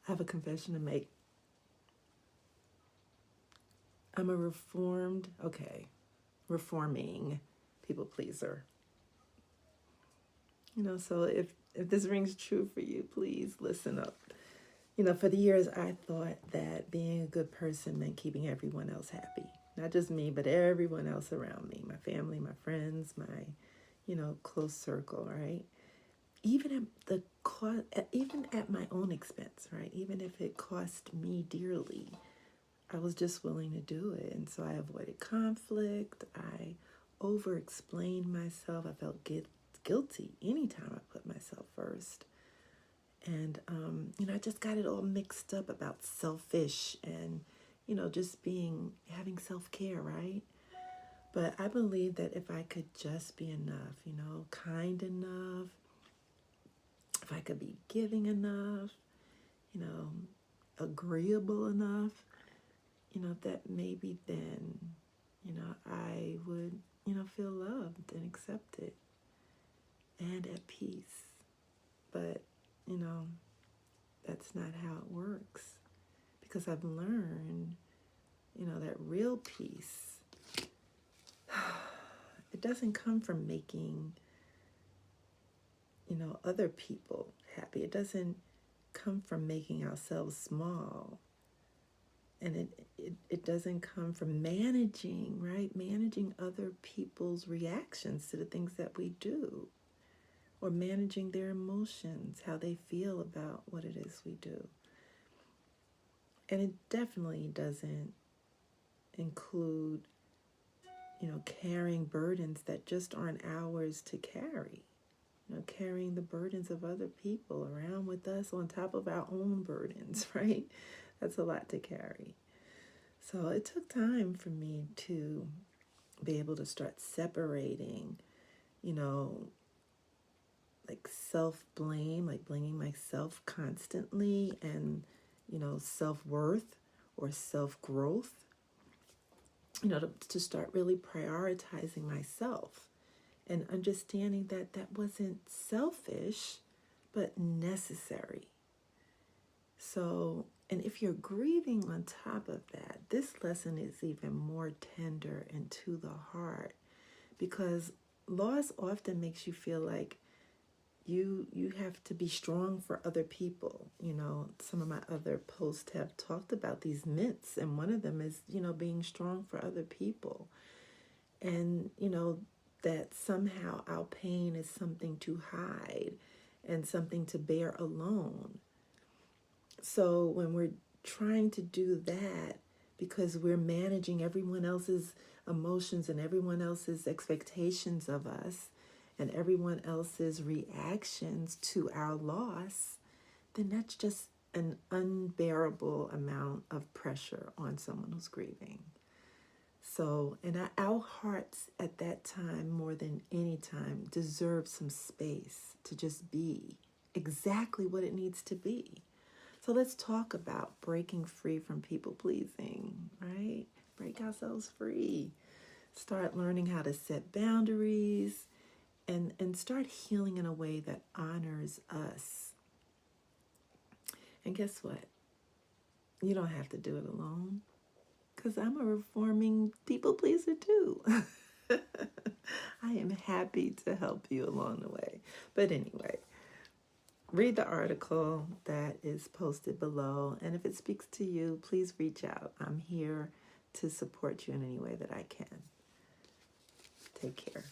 I have a confession to make. I'm a reforming people pleaser. So if this rings true for you, please listen up. For the years I thought that being a good person meant keeping everyone else happy. Not just me, but everyone else around me, my family, my friends, my, close circle, right? Even at my own expense, right? Even if it cost me dearly, I was just willing to do it. And so I avoided conflict. I over-explained myself. I felt guilty anytime I put myself first. And, I just got it all mixed up about selfish and, just having self-care, right? But I believe that if I could just be enough, kind enough, if I could be giving enough, agreeable enough, that maybe then, I would, feel loved and accepted and at peace. But, that's not how it works, because I've learned, that real peace, it doesn't come from making, other people happy. It doesn't come from making ourselves small. And it doesn't come from managing, right? Managing other people's reactions to the things that we do, or managing their emotions, how they feel about what it is we do. And it definitely doesn't include, carrying burdens that just aren't ours to carry. Carrying the burdens of other people around with us on top of our own burdens, right? That's a lot to carry. So it took time for me to be able to start separating, like self-blame, like blaming myself constantly, and, self-worth or self-growth, to start really prioritizing myself and understanding that that wasn't selfish, but necessary. So, and if you're grieving on top of that, this lesson is even more tender and to the heart, because loss often makes you feel like you have to be strong for other people. Some of my other posts have talked about these myths, and one of them is, being strong for other people. And, that somehow our pain is something to hide and something to bear alone. So when we're trying to do that because we're managing everyone else's emotions and everyone else's expectations of us and everyone else's reactions to our loss, then that's just an unbearable amount of pressure on someone who's grieving. So, and our hearts at that time, more than any time, deserve some space to just be exactly what it needs to be. So let's talk about breaking free from people pleasing, right? Break ourselves free. Start learning how to set boundaries and start healing in a way that honors us. And guess what? You don't have to do it alone, because I'm a reforming people pleaser too. I am happy to help you along the way. But anyway, read the article that is posted below. And if it speaks to you, please reach out. I'm here to support you in any way that I can. Take care.